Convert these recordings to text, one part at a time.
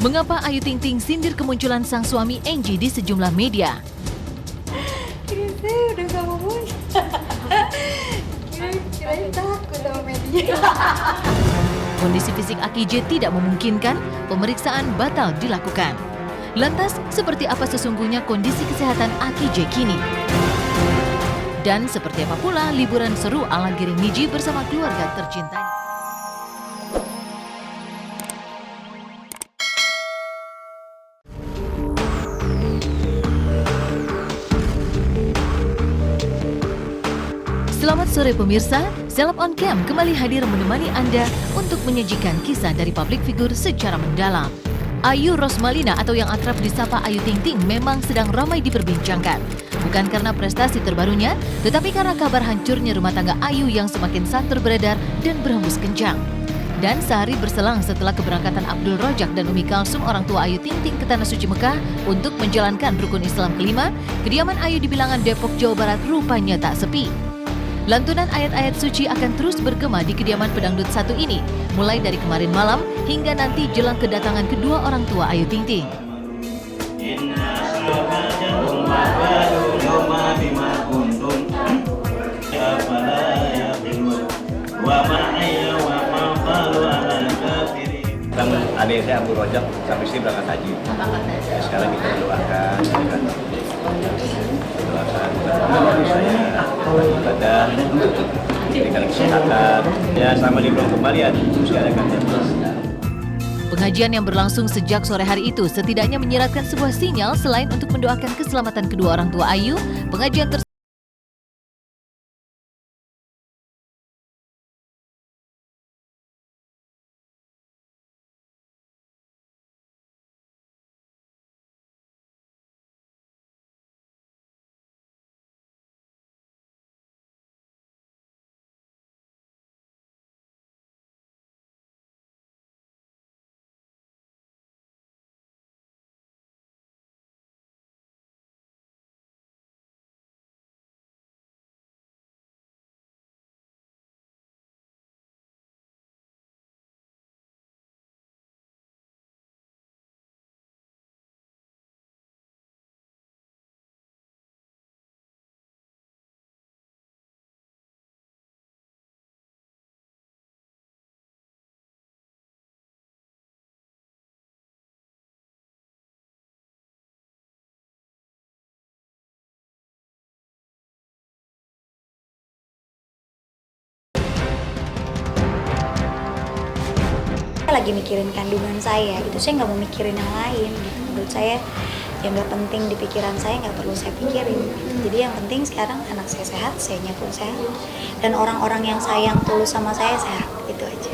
Mengapa Ayu Ting Ting sindir kemunculan sang suami Angie di sejumlah media? Saya udah gak mau muncul. Kirain takut sama media. Kondisi fisik Aki J tidak memungkinkan, pemeriksaan batal dilakukan. Lantas, seperti apa sesungguhnya kondisi kesehatan Aki J kini? Dan seperti apa pula liburan seru ala Giring Niji bersama keluarga tercintanya? Selamat sore pemirsa, Seleb on Cam kembali hadir menemani Anda untuk menyajikan kisah dari publik figur secara mendalam. Ayu Rosmalina atau yang akrab disapa Ayu Ting Ting memang sedang ramai diperbincangkan. Bukan karena prestasi terbarunya, tetapi karena kabar hancurnya rumah tangga Ayu yang semakin santer beredar dan berhembus kencang. Dan sehari berselang setelah keberangkatan Abdul Rojak dan Umi Kalsum orang tua Ayu Ting Ting ke Tanah Suci Mekah untuk menjalankan rukun Islam kelima, kediaman Ayu di Bilangan Depok, Jawa Barat rupanya tak sepi. Lantunan ayat-ayat suci akan terus bergema di kediaman pedangdut satu ini, mulai dari kemarin malam hingga nanti jelang kedatangan kedua orang tua Ayu Ting Ting. Adik saya Abdul Rojak sampai sini berangkat haji. Sekarang kita doakan, saya ibadah, diberikan kesehatan, ya sama di bulan kembalian, usiakan terus. Pengajian yang berlangsung sejak sore hari itu setidaknya menyiratkan sebuah sinyal selain untuk mendoakan keselamatan kedua orang tua Ayu, pengajian tersebut Lagi mikirin kandungan saya gitu, saya nggak mau mikirin yang lain gitu. Menurut saya yang nggak penting di pikiran saya nggak perlu saya pikirin gitu. Jadi yang penting sekarang anak saya sehat, sayanya pun sehat, dan orang-orang yang sayang tulus sama saya sehat, itu aja.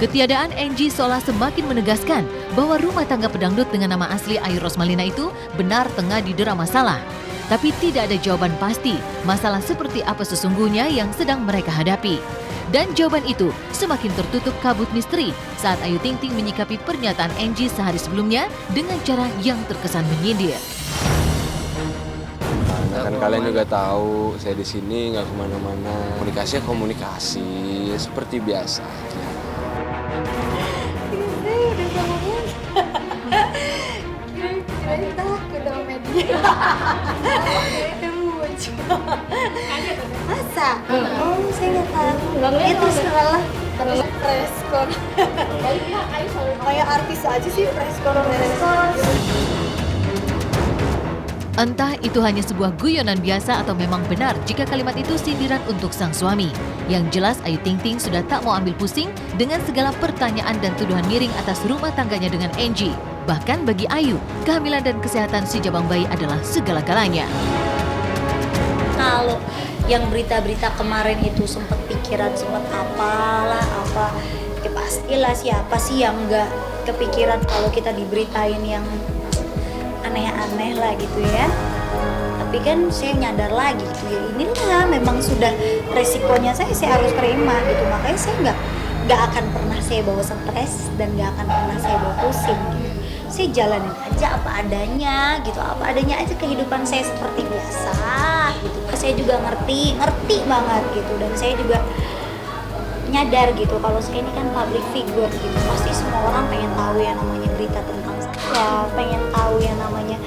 ketiadaan Angie seolah semakin menegaskan bahwa rumah tangga pedangdut dengan nama asli Ayu Rosmalina itu benar tengah didera masalah. Tapi tidak ada jawaban pasti masalah seperti apa sesungguhnya yang sedang mereka hadapi. Dan jawaban itu semakin tertutup kabut misteri saat Ayu Ting Ting menyikapi pernyataan Angie sehari sebelumnya dengan cara yang terkesan menyindir. Nah, kan kalian juga tahu saya di sini nggak kemana-mana. Komunikasi seperti biasa. Saya udah gak mau muncul. Kirain takut sama media. Masa? Oh, saya nggak tahu. Itu salah. Preskon. Kayak artis aja sih preskon. Entah itu hanya sebuah guyonan biasa atau memang benar jika kalimat itu sindiran untuk sang suami. Yang jelas Ayu Ting Ting sudah tak mau ambil pusing dengan segala pertanyaan dan tuduhan miring atas rumah tangganya dengan Angie. Bahkan bagi Ayu, kehamilan dan kesehatan si jabang bayi adalah segala-galanya. Kalau yang berita-berita kemarin itu sempat pikiran, sempat apalah apa, ya pastilah siapa sih yang nggak kepikiran kalau kita diberitain yang aneh-aneh lah gitu ya. Tapi kan saya nyadar lagi gitu ya, inilah memang sudah resikonya saya harus terima gitu. Makanya saya nggak akan pernah saya bawa stres dan nggak akan pernah saya bawa pusing gitu. Saya jalanin aja apa adanya gitu, apa adanya aja kehidupan saya seperti biasa gitu. Saya juga ngerti banget gitu, dan saya juga nyadar gitu kalau saya ini kan public figure gitu, pasti semua orang pengen tahu yang namanya berita tentang saya, pengen tahu yang namanya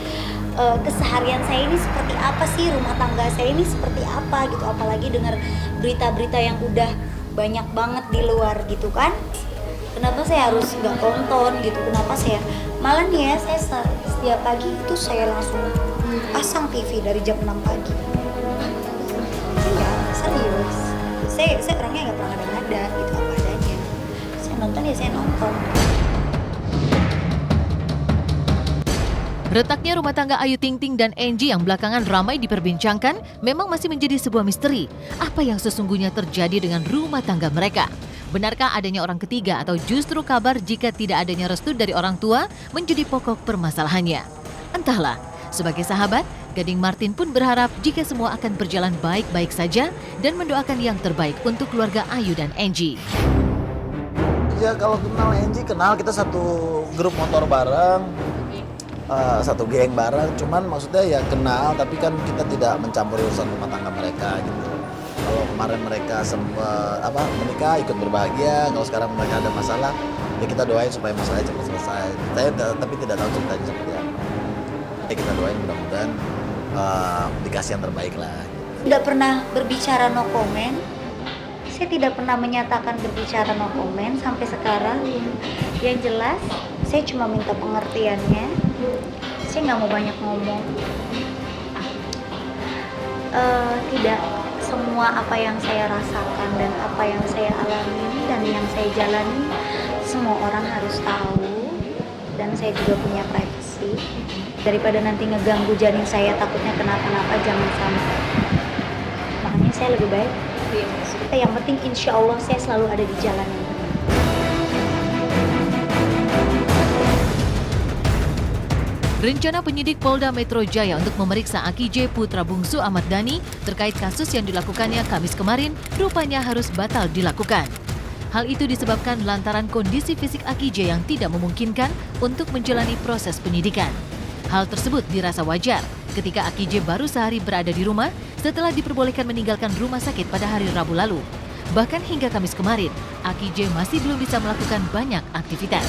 keseharian saya ini seperti apa sih, rumah tangga saya ini seperti apa gitu, apalagi dengar berita-berita yang udah banyak banget di luar gitu kan. Kenapa saya harus nggak tonton gitu, kenapa saya malah nih ya, saya setiap pagi itu saya langsung pasang TV dari jam 6 pagi. Iya, serius. Saya orangnya nggak pernah ada-ada gitu, apa adanya. Saya nonton ya saya nonton. Retaknya rumah tangga Ayu Ting Ting dan Angie yang belakangan ramai diperbincangkan memang masih menjadi sebuah misteri. Apa yang sesungguhnya terjadi dengan rumah tangga mereka? Benarkah adanya orang ketiga atau justru kabar jika tidak adanya restu dari orang tua menjadi pokok permasalahannya? Entahlah, sebagai sahabat, Gading Martin pun berharap jika semua akan berjalan baik-baik saja dan mendoakan yang terbaik untuk keluarga Ayu dan Angie. Ya kalau kenal Angie, kenal, kita satu grup motor bareng. Satu geng bareng, cuman maksudnya ya kenal, tapi kan kita tidak mencampuri urusan rumah tangga mereka gitu. Kalau kemarin mereka menikah ikut berbahagia, kalau sekarang mereka ada masalah, ya kita doain supaya masalahnya cepat selesai. Tapi tidak tahu ceritanya seperti apa. Ya kita doain mudah-mudahan dikasih yang terbaik lah. Tidak pernah berbicara no comment. Saya tidak pernah menyatakan berbicara no comment sampai sekarang. Yang jelas, saya cuma minta pengertiannya. Saya nggak mau banyak ngomong. Tidak semua apa yang saya rasakan dan apa yang saya alami dan yang saya jalani, semua orang harus tahu. Dan saya juga punya privasi. Daripada nanti ngeganggu janin saya, takutnya kenapa-napa, jangan sampai. Makanya saya lebih baik. Yang penting insya Allah saya selalu ada di jalan yang benar. Rencana penyidik Polda Metro Jaya untuk memeriksa Aki J putra bungsu Ahmad Dhani terkait kasus yang dilakukannya Kamis kemarin rupanya harus batal dilakukan. Hal itu disebabkan lantaran kondisi fisik Aki J yang tidak memungkinkan untuk menjalani proses penyidikan. Hal tersebut dirasa wajar ketika Aki J baru sehari berada di rumah setelah diperbolehkan meninggalkan rumah sakit pada hari Rabu lalu. Bahkan hingga Kamis kemarin, Aki J masih belum bisa melakukan banyak aktivitas.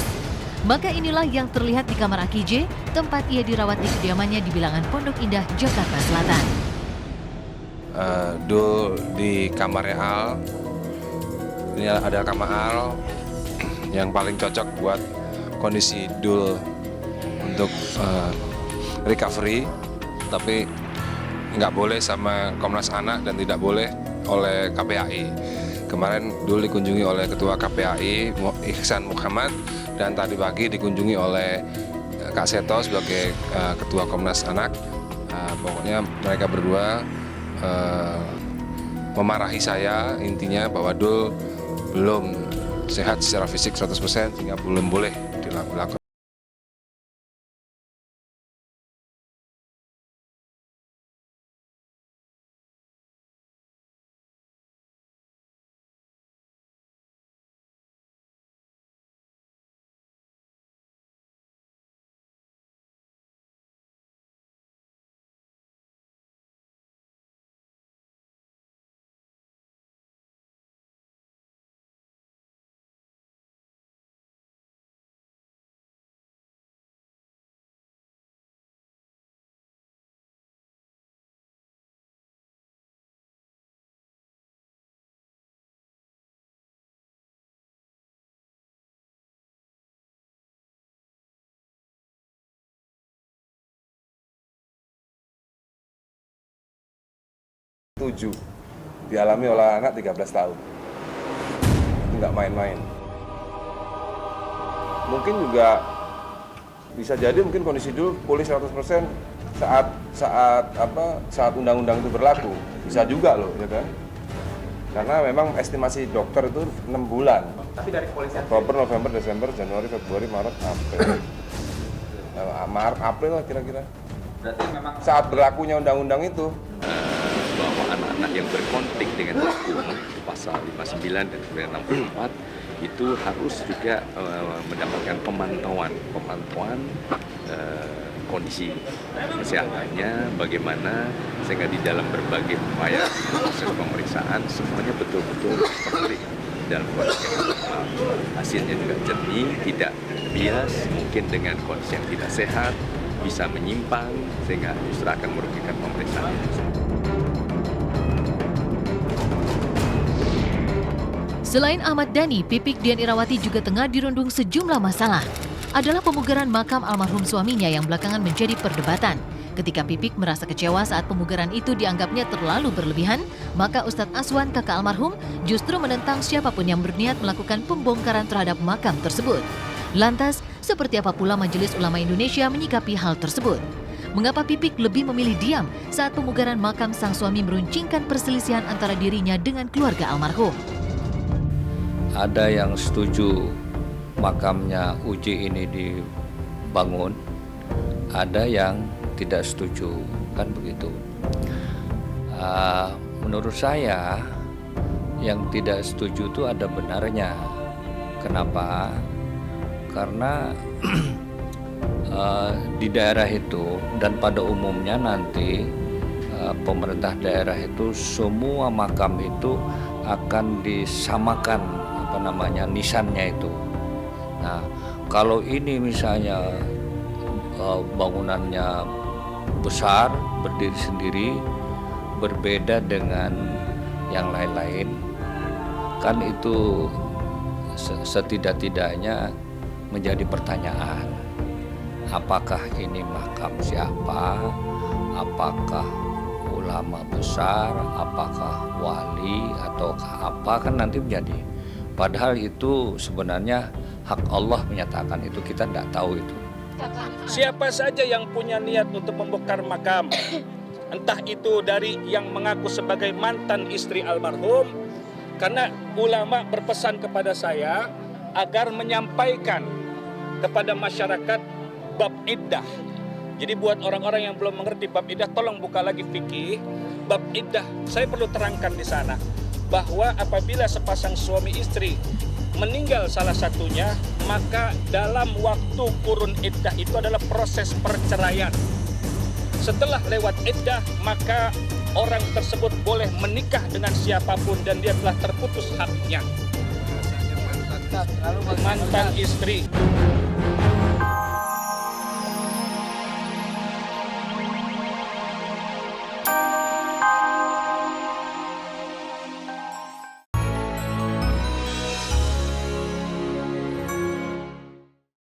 Maka inilah yang terlihat di kamar Aki J, tempat ia dirawat di kediamannya di Bilangan Pondok Indah, Jakarta Selatan. Dul di kamarnya Al. Ini ada kamar Al yang paling cocok buat kondisi Dul untuk recovery, tapi nggak boleh sama Komnas Anak dan tidak boleh oleh KPAI. Kemarin Dul dikunjungi oleh Ketua KPAI Ihsan Muhammad dan tadi pagi dikunjungi oleh Kak Seto sebagai Ketua Komnas Anak. Pokoknya mereka berdua memarahi saya, intinya bahwa Dul belum sehat secara fisik 100% sehingga belum boleh dilakukan. Tujuh dialami oleh anak 13 tahun. Itu nggak main-main. Mungkin juga bisa jadi mungkin kondisi dulu pulih 100% saat undang-undang itu berlaku. Bisa juga loh, ya kan? Karena memang estimasi dokter itu 6 bulan. Tapi dari kepolisian Oktober, November, Desember, Januari, Februari, Maret, April. April lah kira-kira. berarti memang Saat berlakunya undang-undang itu. Bahwa anak-anak yang berkonflik dengan hukum di pasal 59 dan 64 itu harus juga mendapatkan pemantauan kondisi kesehatannya bagaimana sehingga di dalam berbagai upaya proses pemeriksaan semuanya betul-betul perfect dalam kondisi yang normal. Hasilnya juga jernih, tidak bias, mungkin dengan kondisi yang tidak sehat, bisa menyimpang, sehingga justru akan merugikan pemeriksaan. Selain Ahmad Dhani, Pipik Dian Irawati juga tengah dirundung sejumlah masalah. Adalah pemugaran makam almarhum suaminya yang belakangan menjadi perdebatan. Ketika Pipik merasa kecewa saat pemugaran itu dianggapnya terlalu berlebihan, maka Ustadz Aswan, kakak almarhum, justru menentang siapapun yang berniat melakukan pembongkaran terhadap makam tersebut. Lantas, seperti apa pula Majelis Ulama Indonesia menyikapi hal tersebut? Mengapa Pipik lebih memilih diam saat pemugaran makam sang suami meruncingkan perselisihan antara dirinya dengan keluarga almarhum? Ada yang setuju makamnya Uji ini dibangun, ada yang tidak setuju, kan begitu. Menurut saya yang tidak setuju itu ada benarnya. Kenapa? Karena di daerah itu dan pada umumnya nanti pemerintah daerah itu semua makam itu akan disamakan nisannya itu. Nah, kalau ini misalnya bangunannya besar, berdiri sendiri, berbeda dengan yang lain-lain, kan itu setidak-tidaknya menjadi pertanyaan. Apakah ini makam siapa? Apakah ulama besar? Apakah wali? Ataukah apa? Kan nanti menjadi. Padahal itu sebenarnya hak Allah menyatakan itu, kita tidak tahu itu. Siapa saja yang punya niat untuk membongkar makam, entah itu dari yang mengaku sebagai mantan istri almarhum, karena ulama berpesan kepada saya agar menyampaikan kepada masyarakat bab iddah. Jadi buat orang-orang yang belum mengerti bab iddah, tolong buka lagi fikih. Bab iddah, saya perlu terangkan di sana bahwa apabila sepasang suami istri meninggal salah satunya, maka dalam waktu kurun iddah itu adalah proses perceraian. Setelah lewat iddah, maka orang tersebut boleh menikah dengan siapapun dan dia telah terputus haknya. Mantan istri.